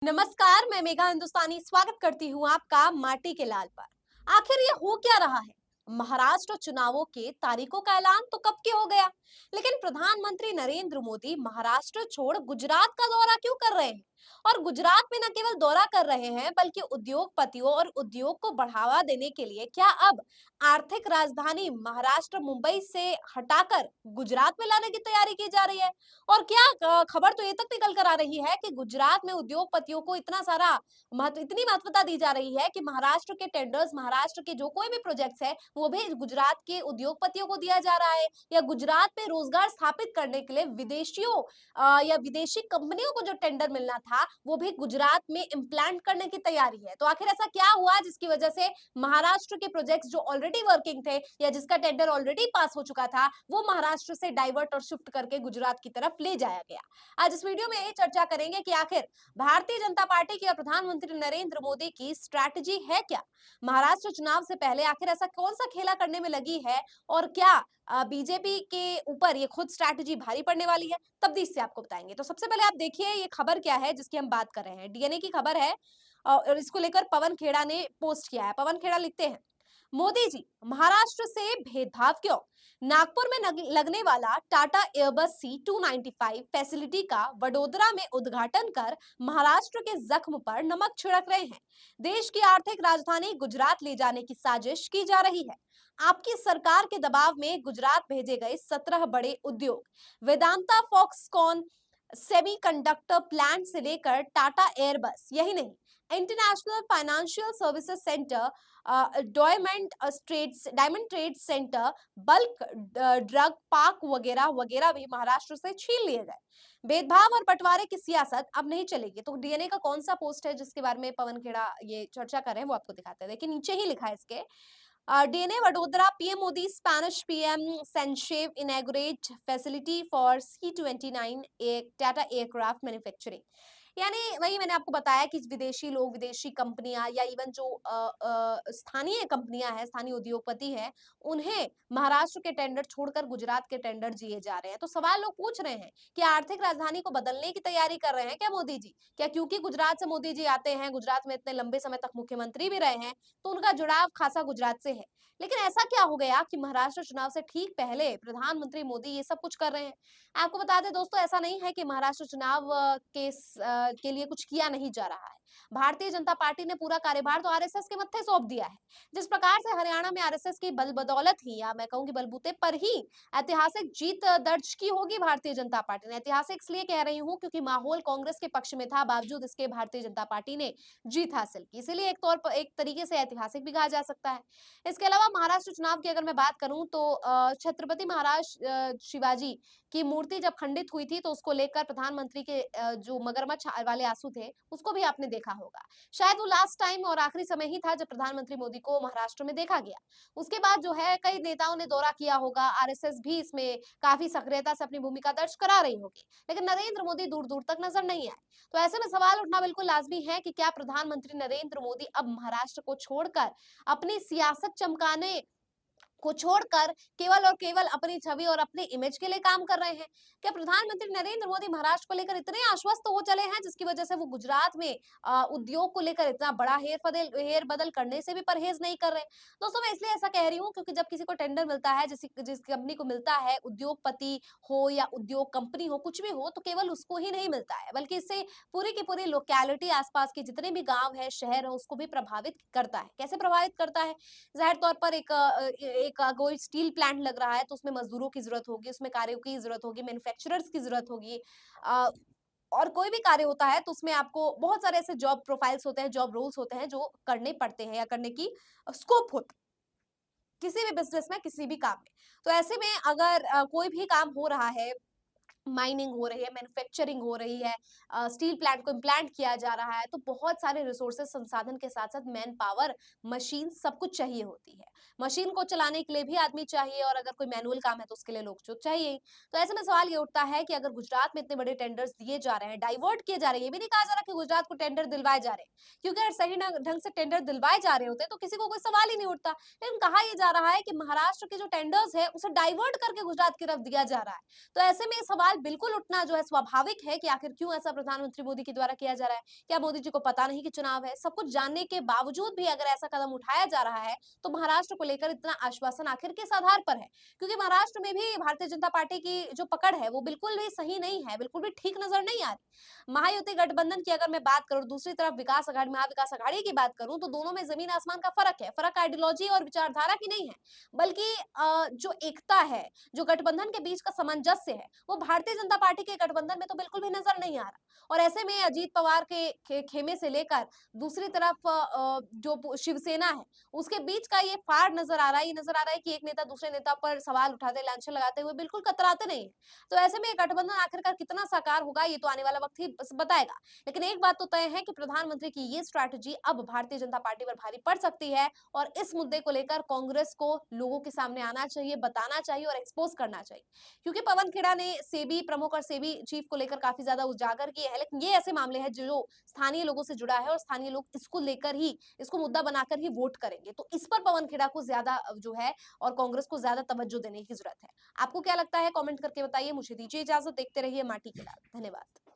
नमस्कार, मैं मेघा हिंदुस्तानी स्वागत करती हूँ आपका माटी के लाल पर। आखिर ये हो क्या रहा है? महाराष्ट्र चुनावों के तारीखों का ऐलान तो कब के हो गया, लेकिन प्रधानमंत्री नरेंद्र मोदी महाराष्ट्र छोड़ गुजरात का दौरा क्यों कर रहे हैं? और गुजरात में न केवल दौरा कर रहे हैं, बल्कि उद्योगपतियों और उद्योग को बढ़ावा देने के लिए क्या अब आर्थिक राजधानी महाराष्ट्र मुंबई से हटाकर गुजरात में लाने की तैयारी की जा रही है? और क्या खबर तो ये तक निकल कर आ रही है कि गुजरात में उद्योगपतियों को इतनी महत्वता दी जा रही है कि महाराष्ट्र के टेंडर्स, महाराष्ट्र के जो कोई भी प्रोजेक्ट्स है, वो भी गुजरात के उद्योगपतियों को दिया जा रहा है, या गुजरात में रोजगार स्थापित करने के लिए या विदेशी कंपनियों को जो टेंडर मिलना था, वो भी गुजरात में इम्प्लांट करने की तैयारी है। तो आखिर ऐसा क्या हुआ जिसकी वजह से महाराष्ट्र के प्रोजेक्ट्स जो ऑलरेडी वर्किंग थे या जिसका टेंडर ऑलरेडी पास हो चुका था, वो महाराष्ट्र से डाइवर्ट और शिफ्ट करके गुजरात की तरफ ले जाया गया? आज इस वीडियो में यही चर्चा करेंगे कि आखिर भारतीय जनता पार्टी की और प्रधानमंत्री नरेंद्र मोदी की स्ट्रैटेजी है क्या? महाराष्ट्र चुनाव से पहले आखिर ऐसा कौन सा खेला करने में लगी है, और क्या बीजेपी के ऊपर ये खुद स्ट्रैटेजी भारी पड़ने वाली है? तब्दील से आपको बताएंगे। तो सबसे पहले आप देखिए ये खबर क्या है जिसकी हम बात कर रहे हैं। डीएनए की खबर है और इसको लेकर पवन खेड़ा ने पोस्ट किया है। पवन खेड़ा लिखते हैं, मोदी जी, महाराष्ट्र से भेदभाव क्यों? नागपुर में लगने वाला टाटा एयरबस C295 फैसिलिटी का वडोदरा में उद्घाटन कर महाराष्ट्र के जख्म पर नमक छिड़क रहे हैं। देश की आर्थिक राजधानी गुजरात ले जाने की साजिश की जा रही है। आपकी सरकार के दबाव में गुजरात भेजे गए 17 बड़े उद्योग, वेदांता, फॉक्सकॉन, सेमीकंडक्टर प्लांट से लेकर टाटा एयरबस, यही नहीं, international financial services centre, diamond trade centre, bulk drug park वगैरह वगैरह भी महाराष्ट्र से छीन लिए गए। भेदभाव और बंटवारे की सियासत अब नहीं चलेगी। तो डीएनए का कौन सा पोस्ट है जिसके बारे में पवन खेड़ा ये चर्चा कर रहे हैं, वो आपको दिखाते हैं। देखिए नीचे ही लिखा है इसके, DNA Vadodara, PM Modi, Spanish PM Sanchez inaugurate facility for C29 Tata aircraft manufacturing. यानी वही मैंने आपको बताया कि विदेशी लोग, विदेशी कंपनियां या इवन जो स्थानीय कंपनियां हैं, स्थानीय उद्योगपति हैं, उन्हें महाराष्ट्र के टेंडर छोड़कर गुजरात के टेंडर दिए जा रहे हैं। तो सवाल लोग पूछ रहे हैं कि आर्थिक राजधानी को बदलने की तैयारी कर रहे हैं क्या मोदी जी? क्या क्योंकि गुजरात से मोदी जी आते हैं, गुजरात में इतने लंबे समय तक मुख्यमंत्री भी रहे हैं, तो उनका जुड़ाव खासा गुजरात से है? लेकिन ऐसा क्या हो गया कि महाराष्ट्र चुनाव से ठीक पहले प्रधानमंत्री मोदी ये सब कुछ कर रहे हैं? आपको बता दें दोस्तों, ऐसा नहीं है कि महाराष्ट्र चुनाव के लिए कुछ किया नहीं जा रहा है। भारतीय जनता पार्टी ने पूरा कार्यभार तो आरएसएस के मत्थे सौंप दिया है। जिस प्रकार से हरियाणा में आरएसएस की बल बदौलत ही, या मैं कहूंगी बलबूते पर ही, ऐतिहासिक जीत दर्ज की होगी भारतीय जनता पार्टी ने। ऐतिहासिक इसलिए कह रही हूं क्योंकि माहौल कांग्रेस के पक्ष में था, बावजूद इसके भारतीय जनता पार्टी ने जीत हासिल की। इसीलिए एक तरीके से ऐतिहासिक भी कहा जा सकता है। इसके अलावा महाराष्ट्र चुनाव की अगर मैं बात करूं तो छत्रपति महाराज शिवाजी की मूर्ति जब खंडित हुई थी, तो उसको लेकर प्रधानमंत्री के जो मगरमच्छ वाले आंसू थे, उसको भी आपने देखा होगा। शायद वो लास्ट टाइम और आखिरी समय ही था जब प्रधानमंत्री मोदी को महाराष्ट्र में देखा गया। उसके बाद जो है कई नेताओं ने दौरा किया होगा, आरएसएस भी इसमें काफी सक्रियता से अपनी भूमिका दर्ज करा रही होगी, लेकिन नरेंद्र मोदी दूर दूर तक नजर नहीं आए। तो ऐसे में सवाल उठना बिल्कुल लाजमी है कि क्या प्रधानमंत्री नरेंद्र मोदी अब महाराष्ट्र को छोड़कर अपनी सियासत चमकाने को छोड़कर केवल और केवल अपनी छवि और अपनी इमेज के लिए काम कर रहे हैं? क्या प्रधानमंत्री नरेंद्र मोदी महाराष्ट्र को लेकर इतने आश्वस्त हो चले हैं जिसकी वजह से वो गुजरात में उद्योग को लेकर इतना बड़ा हेर बदल करने से भी परहेज नहीं कर रहे? दोस्तों, मैं इसलिए ऐसा कह रही हूँ क्योंकि जब किसी को टेंडर मिलता है, जिस कंपनी को मिलता है, उद्योगपति हो या उद्योग कंपनी हो, कुछ भी हो, तो केवल उसको ही नहीं मिलता है, बल्कि इससे पूरी की पूरी लोकेलिटी, आसपास के जितने भी गांव है, शहर है, उसको भी प्रभावित करता है। कैसे प्रभावित करता है? ज़ाहिर तौर पर कोई स्टील प्लांट लग रहा है तो उसमें मजदूरों की ज़रूरत होगी, उसमें कार्यों की ज़रूरत होगी, मैन्युफैक्चरर्स की ज़रूरत होगी। अ, और कोई भी कार्य होता है तो उसमें आपको बहुत सारे ऐसे जॉब प्रोफाइल्स होते हैं, जॉब रोल्स होते हैं जो करने पड़ते हैं या करने की स्कोप होता है किसी भी बिज़नेस में, किसी भी काम में। तो ऐसे में अगर कोई भी काम हो रहा है, माइनिंग हो रही है, मैन्युफैक्चरिंग हो रही है, स्टील प्लांट को इम्प्लांट किया जा रहा है, तो बहुत सारे रिसोर्सेज, संसाधन के साथ-साथ मैन पावर, मशीन, सब कुछ चाहिए होती है। मशीन को चलाने के लिए भी आदमी चाहिए, और अगर कोई मैनुअल काम है तो उसके लिए लोग जो चाहिए ही। तो ऐसे में सवाल ये उठता है कि अगर गुजरात में इतने बड़े टेंडर्स दिए जा रहे हैं, डाइवर्ट किए जा रहे हैं, ये भी नहीं कहा जा रहा कि गुजरात को टेंडर दिलवाए जा रहे हैं, क्योंकि अगर सही ढंग से टेंडर दिलवाए जा रहे होते तो किसी को कोई सवाल ही नहीं उठता। लेकिन कहा ये जा रहा है कि महाराष्ट्र के जो टेंडर्स है उसे डाइवर्ट करके गुजरात की तरफ दिया जा रहा है। तो ऐसे में सवाल सवाल बिल्कुल उठना जो है स्वाभाविक है कि आखिर क्यों ऐसा प्रधानमंत्री मोदी के द्वारा किया जा रहा है? क्या मोदी जी को पता नहीं कि चुनाव है? सब कुछ जानने के बावजूद भी अगर ऐसा कदम उठाया जा रहा है, तो महाराष्ट्र को लेकर इतना आश्वासन आखिर किस आधार पर है? क्योंकि महाराष्ट्र में भी भारतीय जनता पार्टी की जो पकड़ है, वो बिल्कुल भी सही नहीं है, बिल्कुल भी ठीक नज़र नहीं आ रही। महायुति गठबंधन की अगर मैं बात करूँ, दूसरी तरफ महाविकास आघाड़ी की बात करूँ, तो दोनों में ज़मीन आसमान का फ़र्क है। फ़र्क आइडियोलॉजी और विचारधारा की नहीं है, बल्कि जो एकता है, जो गठबंधन के बीच का सामंजस्य है, वो भारतीय जनता पार्टी के गठबंधन में तो बिल्कुल भी नजर नहीं आ रहा। और ऐसे में अजीत पवार के खेमे से लेकर दूसरी तरफ जो शिवसेना है, उसके बीच का ये फाड़ नजर आ रहा है। ये नजर आ रहा है कि एक नेता दूसरे नेता पर सवाल उठाते, लांछन लगाते हुए बिल्कुल कतराते नहीं है। तो ऐसे में ये गठबंधन आखिरकार कितना साकार होगा, ये तो आने वाला वक्त ही बताएगा। लेकिन एक बात तो तय है कि प्रधानमंत्री की ये स्ट्रैटेजी अब भारतीय जनता पार्टी पर भारी पड़ सकती है और इस मुद्दे को लेकर कांग्रेस को लोगों के सामने आना चाहिए, बताना चाहिए और एक्सपोज करना चाहिए। क्योंकि पवन खेड़ा ने सेबी प्रमुख और सेबी चीफ को लेकर काफी ज्यादा उजागर किए हैं, लेकिन ये ऐसे मामले हैं जो स्थानीय लोगों से जुड़ा है और स्थानीय लोग इसको लेकर ही, इसको मुद्दा बनाकर ही वोट करेंगे। तो इस पर पवन खेड़ा को ज्यादा जो है और कांग्रेस को ज्यादा तवज्जो देने की जरूरत है। आपको क्या लगता है? कमेंट करके बताइए। मुझे दीजिए इजाजत। देखते रहिए माटी के लाल। धन्यवाद।